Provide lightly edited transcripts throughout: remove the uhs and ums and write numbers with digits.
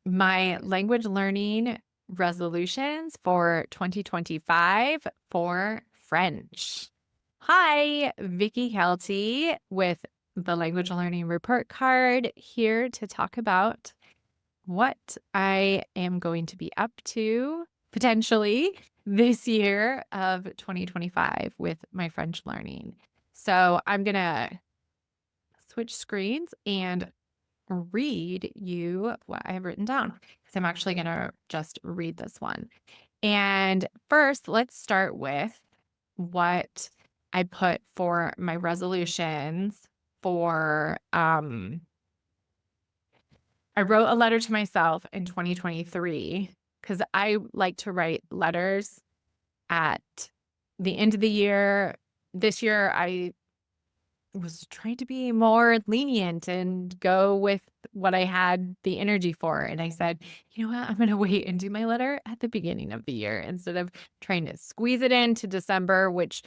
my language learning resolutions for 2025 for French. Hi, Vicky Kelty with the Language Learning Report Card here to talk about what I am going to be up to potentially this year of 2025 with my French learning. So I'm going to switch screens and read you what I have written down because I'm actually going to just read this one. And first, let's start with what I put for my resolutions for I wrote a letter to myself in 2023 because I like to write letters at the end of the year. This year I was trying to be more lenient and go with what I had the energy for. And I said, you know what? I'm going to wait and do my letter at the beginning of the year instead of trying to squeeze it into December, which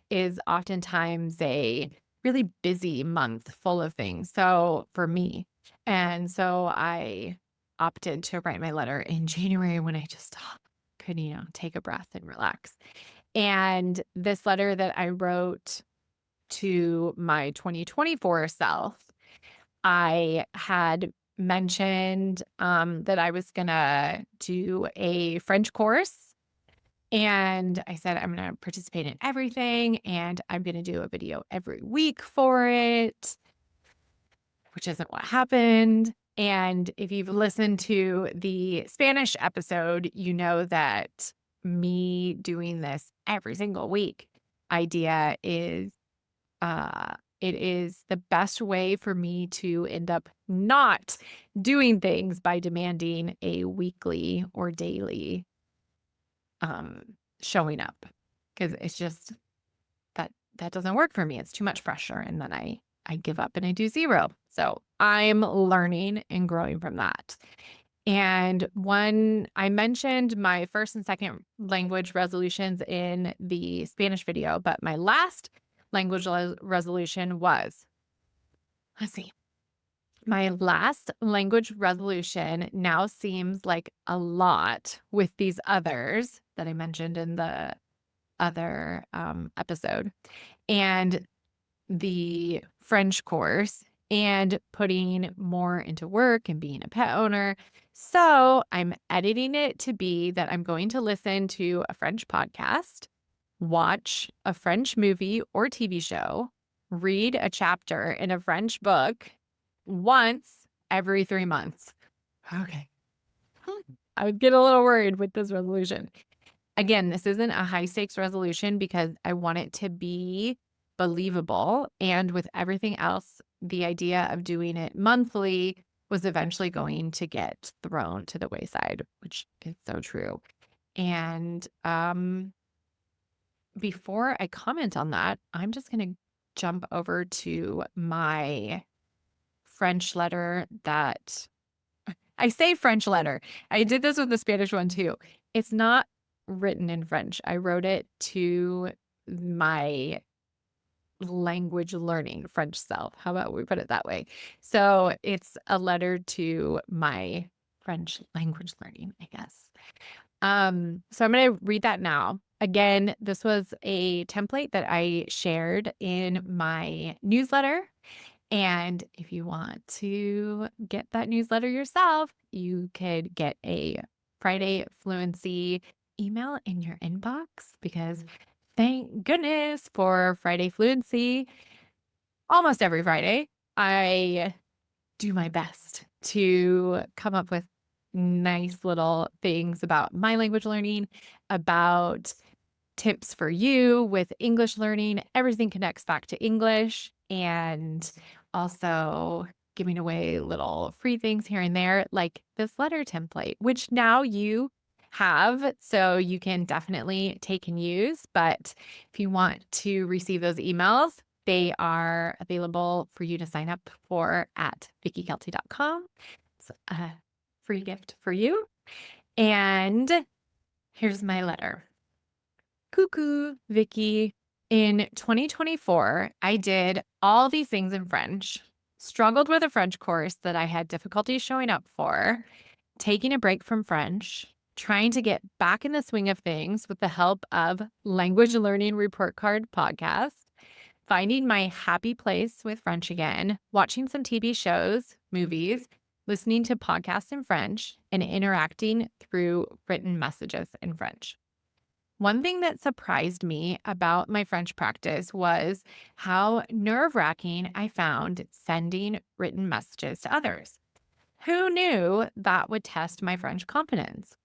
is oftentimes a really busy month full of things. So for me, and so I opted to write my letter in January when I just could, take a breath and relax. And this letter that I wrote to my 2024 self, I had mentioned that I was going to do a French course. And I said, I'm going to participate in everything and I'm going to do a video every week for it, which isn't what happened. And if you've listened to the Spanish episode, you know that me doing this every single week idea is it is the best way for me to end up not doing things by demanding a weekly or daily showing up because it's just that doesn't work for me. It's too much pressure, and then I give up and I do zero. So I'm learning and growing from that. And one, I mentioned my first and second language resolutions in the Spanish video, but my last language resolution was, let's see, my last language resolution now seems like a lot with these others that I mentioned in the other episode and the French course and putting more into work and being a pet owner. So I'm editing it to be that I'm going to listen to a French podcast, watch a French movie or TV show, read a chapter in a French book once every 3 months. Okay. I would get a little worried with this resolution. Again, this isn't a high stakes resolution because I want it to be believable. And with everything else, the idea of doing it monthly was eventually going to get thrown to the wayside, which is so true. And before I comment on that, I'm just going to jump over to my French letter that I say French letter. I did this with the Spanish one too. It's not written in French. I wrote it to my language learning French self. How about we put it that way? So it's a letter to my French language learning, I guess. So I'm going to read that now. Again, this was a template that I shared in my newsletter. And if you want to get that newsletter yourself, you could get a Friday Fluency email in your inbox because thank goodness for Friday Fluency. Almost every Friday, I do my best to come up with nice little things about my language learning, about tips for you with English learning. Everything connects back to English and also giving away little free things here and there, like this letter template, which now you have, so you can definitely take and use. But if you want to receive those emails, they are available for you to sign up for at vickykelty.com. It's a free gift for you. And here's my letter. Cuckoo, Vicky. In 2024, I did all these things in French, struggled with a French course that I had difficulty showing up for, taking a break from French, trying to get back in the swing of things with the help of Language Learning Report Card podcast, finding my happy place with French again, watching some TV shows, movies, listening to podcasts in French, and interacting through written messages in French. One thing that surprised me about my French practice was how nerve-wracking I found sending written messages to others. Who knew that would test my French competence?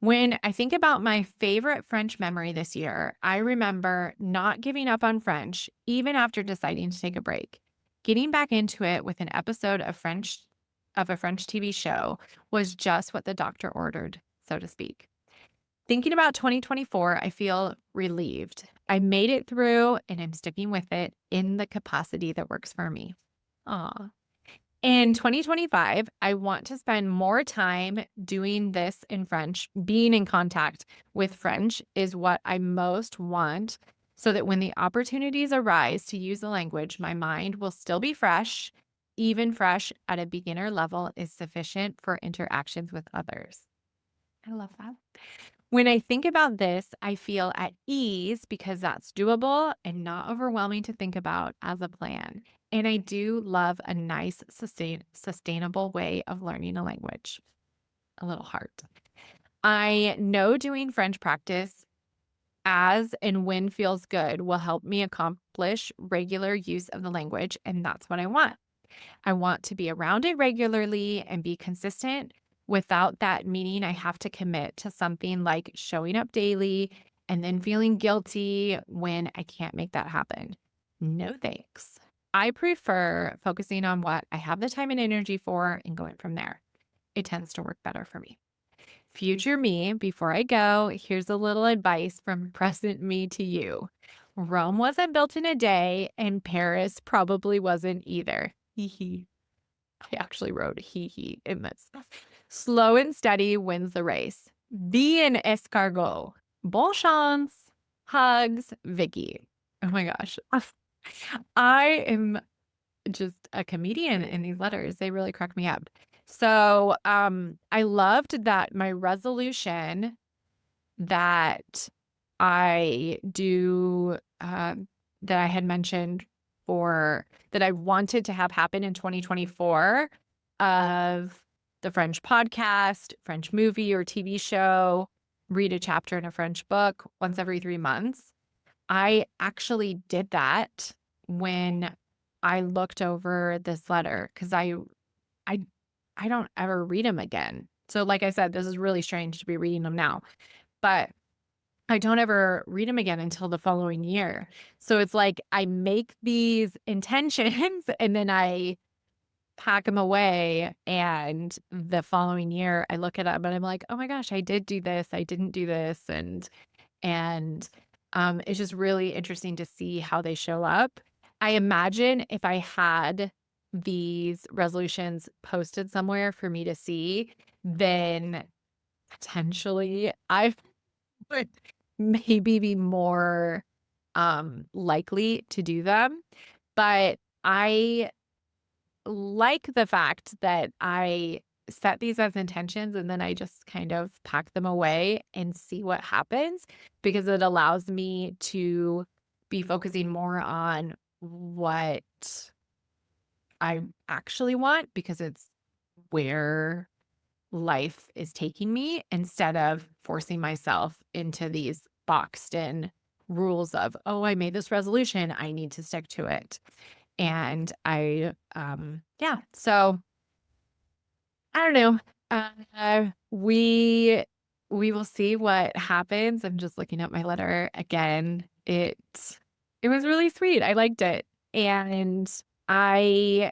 When I think about my favorite French memory this year, I remember not giving up on French even after deciding to take a break. Getting back into it with an episode of a French TV show was just what the doctor ordered, so to speak. Thinking about 2024, I feel relieved. I made it through and I'm sticking with it in the capacity that works for me. Aw. In 2025, I want to spend more time doing this in French. Being in contact with French is what I most want so that when the opportunities arise to use the language, my mind will still be fresh. Even fresh at a beginner level is sufficient for interactions with others. I love that. When I think about this, I feel at ease because that's doable and not overwhelming to think about as a plan. And I do love a nice, sustainable way of learning a language. A little heart. I know doing French practice as and when feels good will help me accomplish regular use of the language, and that's what I want. I want to be around it regularly and be consistent without that meaning I have to commit to something like showing up daily and then feeling guilty when I can't make that happen. No thanks. I prefer focusing on what I have the time and energy for and going from there. It tends to work better for me. Future me, before I go, here's a little advice from present me to you. Rome wasn't built in a day, and Paris probably wasn't either. Hee hee. I actually wrote hee hee in this. Slow and steady wins the race. Be an escargot. Bon chance. Hugs, Vicky. Oh my gosh. I am just a comedian in these letters. They really crack me up. So, I loved that my resolution that I do, that I had mentioned for that I wanted to have happen in 2024 of the French podcast, French movie or TV show, read a chapter in a French book once every 3 months. I actually did that when I looked over this letter because I I don't ever read them again. So like I said, this is really strange to be reading them now, but I don't ever read them again until the following year. So it's like I make these intentions and then I pack them away, and the following year I look at them and I'm like, "Oh my gosh, I did do this. I didn't do this." And it's just really interesting to see how they show up. I imagine if I had these resolutions posted somewhere for me to see, then potentially I would maybe be more likely to do them. But I like the fact that I set these as intentions and then I just kind of pack them away and see what happens because it allows me to be focusing more on what I actually want because it's where life is taking me instead of forcing myself into these boxed in rules of, oh, I made this resolution, I need to stick to it. And yeah, so I don't know. We will see what happens. I'm just looking at my letter again. It was really sweet. I liked it. And I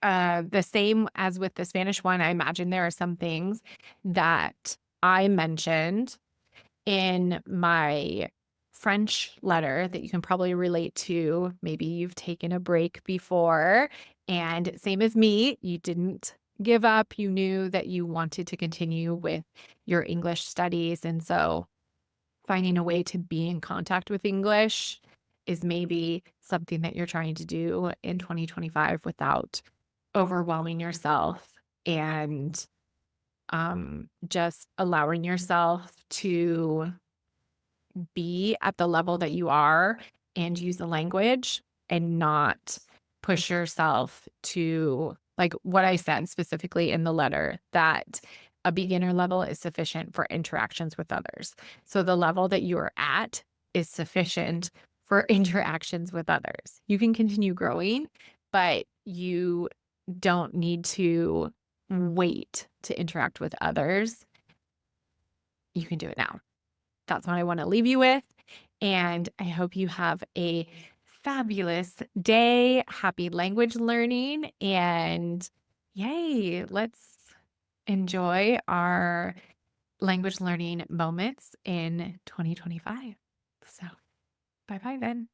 the same as with the Spanish one, I imagine there are some things that I mentioned in my French letter that you can probably relate to. Maybe you've taken a break before, and same as me, you didn't give up. You knew that you wanted to continue with your English studies. And so finding a way to be in contact with English is maybe something that you're trying to do in 2025 without overwhelming yourself and just allowing yourself to be at the level that you are and use the language and not push yourself to like what I said specifically in the letter that a beginner level is sufficient for interactions with others. So the level that you are at is sufficient for interactions with others. You can continue growing, but you don't need to wait to interact with others. You can do it now. That's what I want to leave you with. And I hope you have a fabulous day. Happy language learning. And yay, let's enjoy our language learning moments in 2025. So, bye bye then.